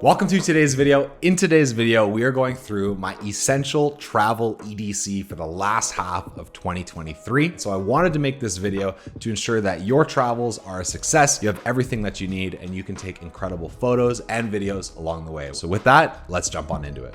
Welcome to today's video. In today's video, we are going through my essential travel EDC for the last half of 2023. So I wanted to make this video to ensure that your travels are a success. You have everything that you need and you can take incredible photos and videos along the way. So with that, let's jump on into it.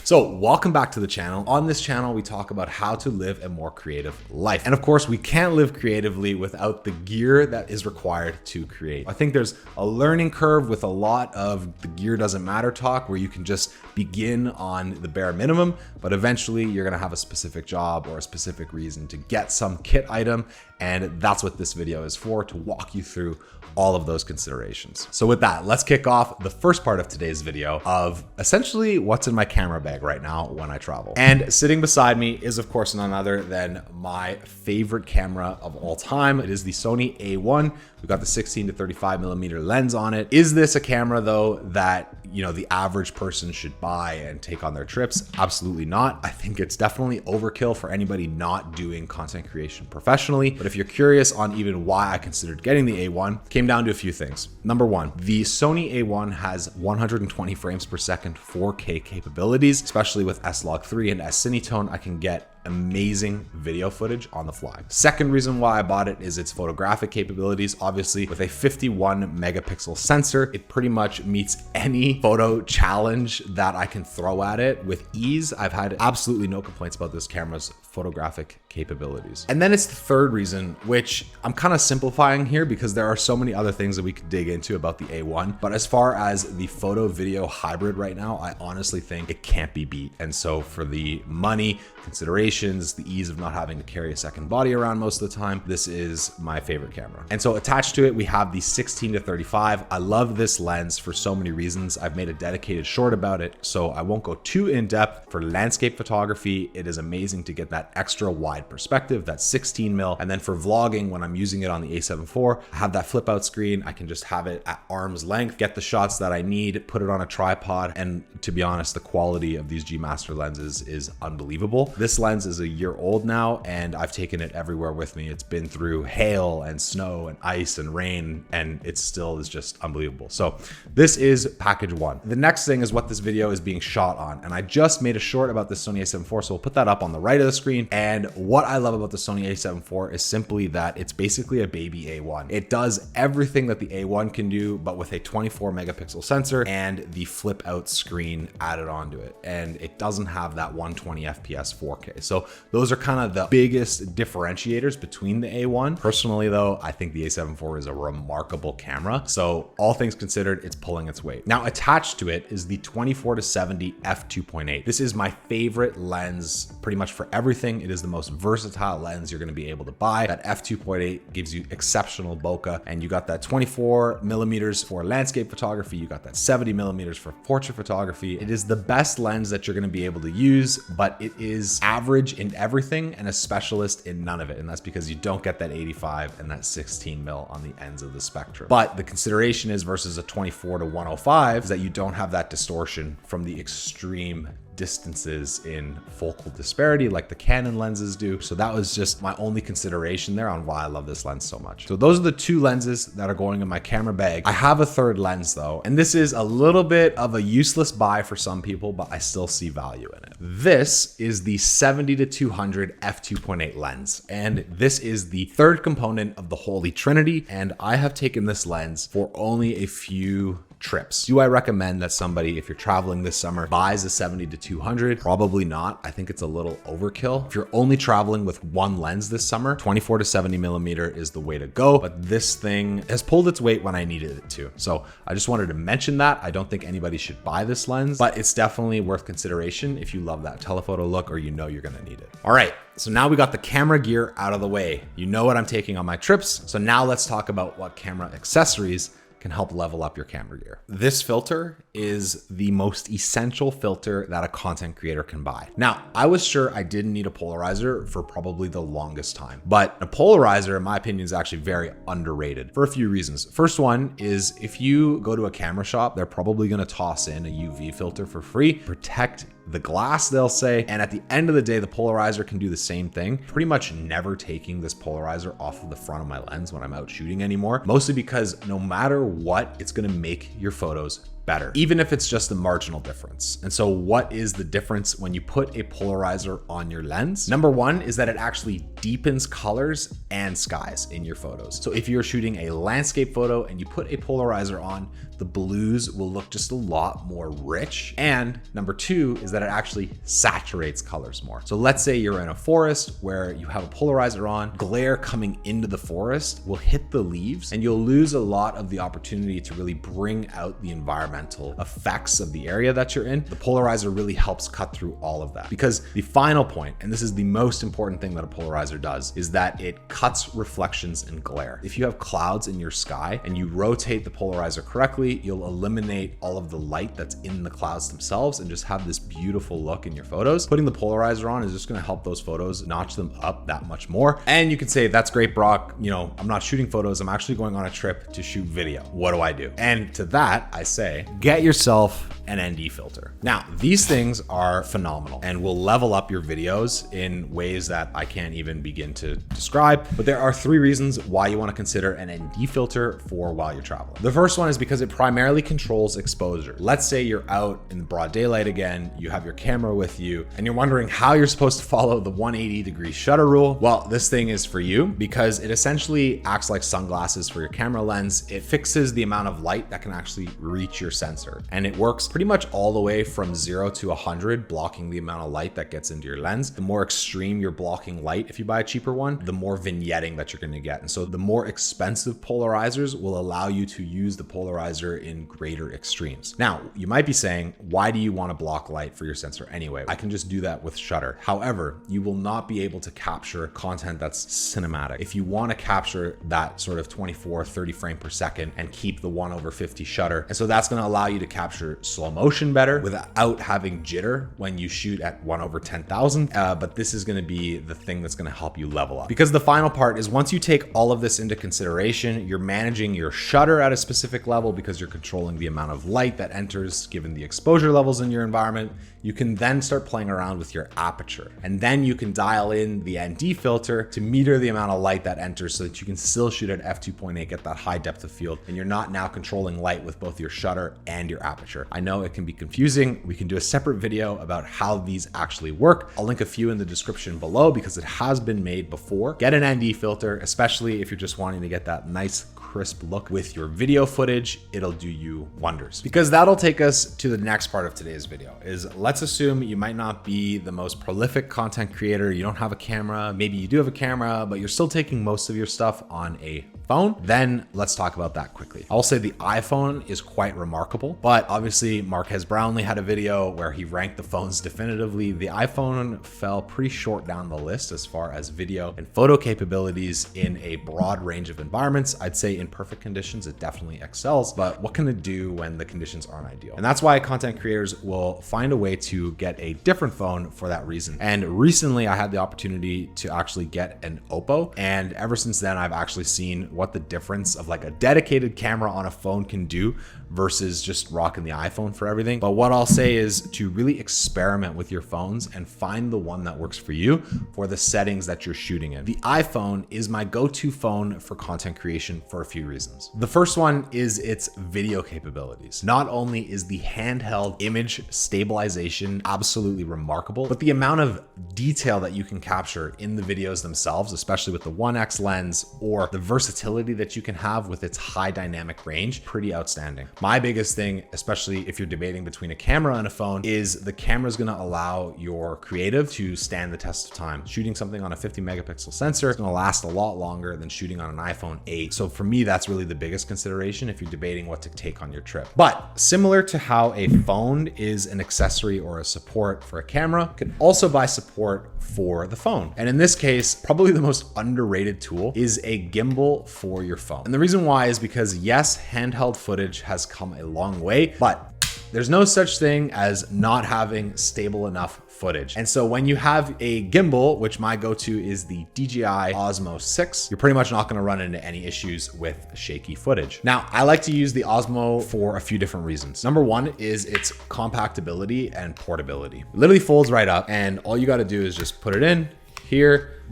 So welcome back to the channel. On this channel, we talk about how to live a more creative life. And of course, we can't live creatively without the gear that is required to create. I think there's a learning curve with a lot of the gear doesn't matter talk where you can just begin on the bare minimum, but eventually you're gonna have a specific job or a specific reason to get some kit item. And that's what this video is for, to walk you through all of those considerations. So with that, let's kick off the first part of today's video of essentially what's in my camera bag right now when I travel. And sitting beside me is of course none other than my favorite camera of all time. It is the Sony A1. We've got the 16 to 35 millimeter lens on it. Is this a camera though that, you know, the average person should buy and take on their trips? Absolutely not. I think it's definitely overkill for anybody not doing content creation professionally. But if you're curious on even why I considered getting the A1, it came down to a few things. Number one, the Sony A1 has 120 frames per second 4K capabilities, especially with S-Log3 and S-Cinetone. I can get amazing video footage on the fly. Second reason why I bought it is its photographic capabilities. Obviously, with a 51 megapixel sensor, it pretty much meets any photo challenge that I can throw at it with ease. I've had absolutely no complaints about this camera's photographic capabilities. And then it's the third reason, which I'm kind of simplifying here because there are so many other things that we could dig into about the A1. But as far as the photo video hybrid right now, I honestly think it can't be beat. And so for the money considerations, the ease of not having to carry a second body around most of the time, this is my favorite camera. And so attached to it, we have the 16 to 35. I love this lens for so many reasons. I've made a dedicated short about it, so I won't go too in depth. For landscape photography, it is amazing to get that extra wide perspective, that 16 mil. And then for vlogging, when I'm using it on the A74, I have that flip out screen. I can just have it at arm's length, get the shots that I need, put it on a tripod. And to be honest, the quality of these G Master lenses is unbelievable. This lens is a year old now and I've taken it everywhere with me. It's been through hail and snow and ice and rain and it still is just unbelievable. So this is package one. The next thing is what this video is being shot on. And I just made a short about the Sony A74, so we'll put that up on the right of the screen. And what I love about the Sony A74 is simply that it's basically a baby A1. It does everything that the A1 can do, but with a 24 megapixel sensor and the flip out screen added onto it. And it doesn't have that 120 FPS 4K. So those are kind of the biggest differentiators between the A1. Personally though, I think the A74 is a remarkable camera. So all things considered, it's pulling its weight. Now attached to it is the 24 to 70 f2.8. This is my favorite lens pretty much for everything. It is the most versatile lens you're going to be able to buy. That f2.8 gives you exceptional bokeh, and you got that 24 millimeters for landscape photography. You got that 70 millimeters for portrait photography. It is the best lens that you're going to be able to use, but it is average in everything and a specialist in none of it. And that's because you don't get that 85 and that 16 mil on the ends of the spectrum. But the consideration is versus a 24 to 105 is that you don't have that distortion from the extreme distances in focal disparity like the Canon lenses do. So that was just my only consideration there on why I love this lens so much. So those are the two lenses that are going in my camera bag. I have a third lens though, and this is a little bit of a useless buy for some people, but I still see value in it. This is the 70 to 200 f2.8 lens. And this is the third component of the Holy Trinity. And I have taken this lens for only a few trips. Do I recommend that somebody, if you're traveling this summer, buys a 70 to 200? Probably not. I think it's a little overkill. If you're only traveling with one lens this summer, 24 to 70 millimeter is the way to go. But this thing has pulled its weight when I needed it to. So I just wanted to mention that. I don't think anybody should buy this lens, but it's definitely worth consideration if you love that telephoto look or you know you're gonna need it. All right, so now we got the camera gear out of the way. You know what I'm taking on my trips. So now let's talk about what camera accessories can help level up your camera gear. This filter is the most essential filter that a content creator can buy. Now, I was sure I didn't need a polarizer for probably the longest time, but a polarizer, in my opinion, is actually very underrated for a few reasons. First one is if you go to a camera shop, they're probably gonna toss in a UV filter for free, protect the glass, they'll say. And at the end of the day, the polarizer can do the same thing. Pretty much never taking this polarizer off of the front of my lens when I'm out shooting anymore, mostly because no matter what, it's gonna make your photos better, even if it's just a marginal difference. And so what is the difference when you put a polarizer on your lens? Number one is that it actually deepens colors and skies in your photos. So if you're shooting a landscape photo and you put a polarizer on, the blues will look just a lot more rich. And number two is that it actually saturates colors more. So let's say you're in a forest where you have a polarizer on, glare coming into the forest will hit the leaves and you'll lose a lot of the opportunity to really bring out the environmental effects of the area that you're in. The polarizer really helps cut through all of that, because the final point, and this is the most important thing that a polarizer does, is that it cuts reflections and glare. If you have clouds in your sky and you rotate the polarizer correctly, you'll eliminate all of the light that's in the clouds themselves and just have this beautiful look in your photos. Putting the polarizer on is just going to help those photos notch them up that much more. And you can say, that's great, Brock. You know, I'm not shooting photos. I'm actually going on a trip to shoot video. What do I do? And to that, I say, get yourself an ND filter. Now, these things are phenomenal and will level up your videos in ways that I can't even begin to describe. But there are three reasons why you want to consider an ND filter for while you're traveling. The first one is because it primarily controls exposure. Let's say you're out in the broad daylight again, you have your camera with you, and you're wondering how you're supposed to follow the 180-degree shutter rule. Well, this thing is for you because it essentially acts like sunglasses for your camera lens. It fixes the amount of light that can actually reach your sensor, and it works pretty much all the way from 0 to 100, blocking the amount of light that gets into your lens. The more extreme you're blocking light, if you buy a cheaper one, the more vignetting that you're going to get. And so the more expensive polarizers will allow you to use the polarizer in greater extremes. Now, you might be saying, why do you want to block light for your sensor anyway? I can just do that with shutter. However, you will not be able to capture content that's cinematic. If you want to capture that sort of 24, 30 frame per second and keep the 1/50 shutter. And so that's going to allow you to capture slow motion better without having jitter when you shoot at 1/10,000. But this is going to be the thing that's going to help you level up, because the final part is once you take all of this into consideration, you're managing your shutter at a specific level because you're controlling the amount of light that enters given the exposure levels in your environment. You can then start playing around with your aperture, and then you can dial in the ND filter to meter the amount of light that enters so that you can still shoot at f2.8, get that high depth of field, and you're not now controlling light with both your shutter and your aperture. I know it can be confusing. We can do a separate video about how these actually work. I'll link a few in the description below because it has been made before. Get an ND filter, especially if you're just wanting to get that nice crisp look with your video footage. It'll do you wonders, because that'll take us to the next part of today's video. Is let's assume you might not be the most prolific content creator. You don't have a camera. Maybe you do have a camera, but you're still taking most of your stuff on a phone. Then let's talk about that quickly. I'll say the iPhone is quite remarkable, but obviously Marques Brownlee had a video where he ranked the phones definitively. The iPhone fell pretty short down the list as far as video and photo capabilities in a broad range of environments. I'd say in perfect conditions, it definitely excels, but what can it do when the conditions aren't ideal? And that's why content creators will find a way to get a different phone for that reason. And recently I had the opportunity to actually get an Oppo, and ever since then I've actually seen what the difference of like a dedicated camera on a phone can do versus just rocking the iPhone for everything. But what I'll say is to really experiment with your phones and find the one that works for you for the settings that you're shooting in. The iPhone is my go-to phone for content creation for a few reasons. The first one is its video capabilities. Not only is the handheld image stabilization absolutely remarkable, but the amount of detail that you can capture in the videos themselves, especially with the 1x lens, or the versatility that you can have with its high dynamic range, pretty outstanding. My biggest thing, especially if you're debating between a camera and a phone, is the camera is going to allow your creative to stand the test of time. Shooting something on a 50 megapixel sensor is going to last a lot longer than shooting on an iPhone 8. So for me, that's really the biggest consideration if you're debating what to take on your trip. But similar to how a phone is an accessory or a support for a camera, you can also buy support for the phone. And in this case, probably the most underrated tool is a gimbal for your phone. And the reason why is because yes, handheld footage has come a long way, but There's no such thing as not having stable enough footage. And so when you have a gimbal, which my go-to is the DJI Osmo 6, you're pretty much not gonna run into any issues with shaky footage. Now, I like to use the Osmo for a few different reasons. Number one is its compactability and portability. It literally folds right up, and all you gotta do is just put it in here,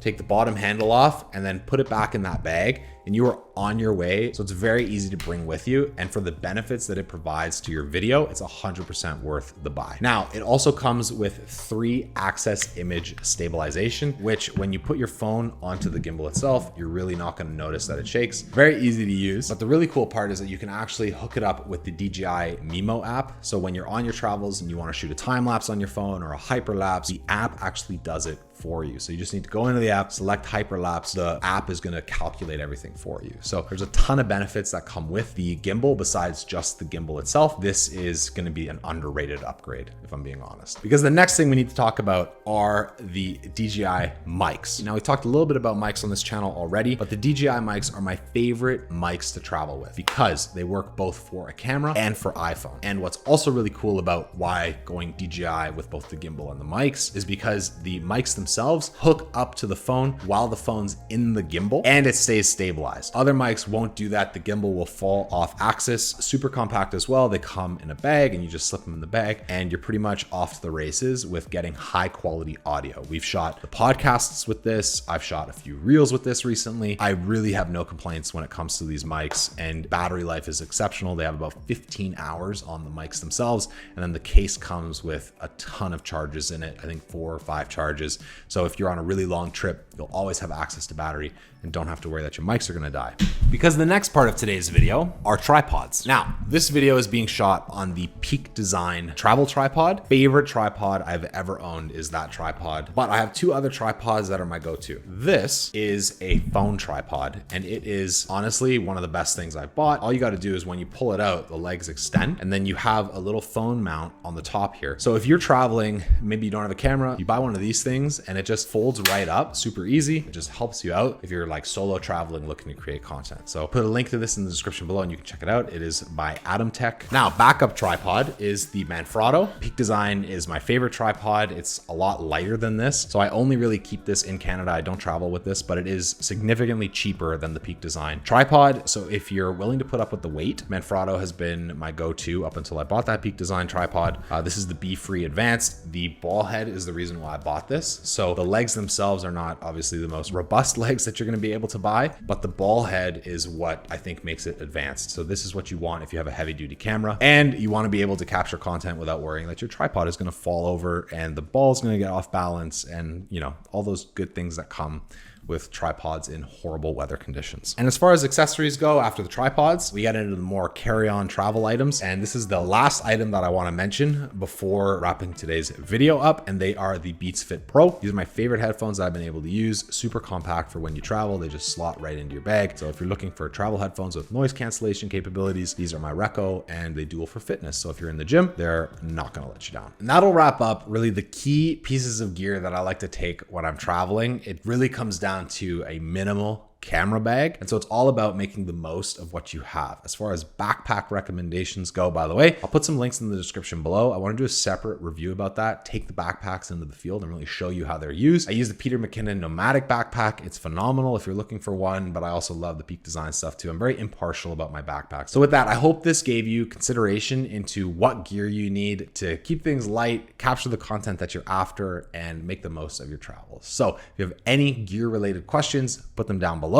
take the bottom handle off, and then put it back in that bag, and you are on your way. So it's very easy to bring with you. And for the benefits that it provides to your video, it's 100% worth the buy. Now, it also comes with 3-axis image stabilization, which when you put your phone onto the gimbal itself, you're really not gonna notice that it shakes. Very easy to use. But the really cool part is that you can actually hook it up with the DJI Mimo app. So when you're on your travels and you wanna shoot a time lapse on your phone or a hyperlapse, the app actually does it for you. So you just need to go into the app, select hyperlapse. The app is gonna calculate everything for you. So there's a ton of benefits that come with the gimbal besides just the gimbal itself. This is gonna be an underrated upgrade, if I'm being honest. Because the next thing we need to talk about are the DJI mics. Now, we talked a little bit about mics on this channel already, but the DJI mics are my favorite mics to travel with because they work both for a camera and for iPhone. And what's also really cool about why going DJI with both the gimbal and the mics is because the mics themselves hook up to the phone while the phone's in the gimbal and it stays stabilized. Other mics won't do that. The gimbal will fall off axis. Super compact as well. They come in a bag and you just slip them in the bag and you're pretty much off to the races with getting high quality audio. We've shot the podcasts with this. I've shot a few reels with this recently. I really have no complaints when it comes to these mics, and battery life is exceptional. They have about 15 hours on the mics themselves. And then the case comes with a ton of charges in it. I think 4 or 5 charges. So if you're on a really long trip, you'll always have access to battery and don't have to worry that your mics are gonna die. Because the next part of today's video are tripods. Now, this video is being shot on the Peak Design travel tripod. Favorite tripod I've ever owned is that tripod, but I have 2 other tripods that are my go-to. This is a phone tripod, and it is honestly one of the best things I've bought. All you gotta do is when you pull it out, the legs extend, and then you have a little phone mount on the top here. So if you're traveling, maybe you don't have a camera, you buy one of these things and it just folds right up, super easy. It just helps you out if you're like solo traveling looking to create content. So put a link to this in the description below and you can check it out. It is by Adam Tech. Now, backup tripod is the Manfrotto. Peak Design is my favorite tripod. It's a lot lighter than this. So I only really keep this in Canada. I don't travel with this, but it is significantly cheaper than the Peak Design tripod. So if you're willing to put up with the weight, Manfrotto has been my go-to up until I bought that Peak Design tripod. This is the B-Free Advanced. The ball head is the reason why I bought this. So the legs themselves are not obviously the most robust legs that you're going to be able to buy, but the ball head is what I think makes it advanced. So this is what you want if you have a heavy duty camera and you want to be able to capture content without worrying that your tripod is going to fall over and the ball is going to get off balance and, you know, all those good things that come with tripods in horrible weather conditions. And as far as accessories go, after the tripods, we get into the more carry-on travel items. And this is the last item that I want to mention before wrapping today's video up. And they are the Beats Fit Pro. These are my favorite headphones that I've been able to use. Super compact for when you travel. They just slot right into your bag. So if you're looking for travel headphones with noise cancellation capabilities, these are my reco, and they dual for fitness. So if you're in the gym, they're not going to let you down. And that'll wrap up really the key pieces of gear that I like to take when I'm traveling. It really comes down to a minimal camera bag. And so it's all about making the most of what you have. As far as backpack recommendations go, by the way, I'll put some links in the description below. I want to do a separate review about that. Take the backpacks into the field and really show you how they're used. I use the Peter McKinnon Nomadic backpack. It's phenomenal if you're looking for one, but I also love the Peak Design stuff too. I'm very impartial about my backpacks. So with that, I hope this gave you consideration into what gear you need to keep things light, capture the content that you're after, and make the most of your travels. So if you have any gear related questions, put them down below.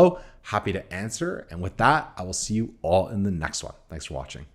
Happy to answer. And with that, I will see you all in the next one. Thanks for watching.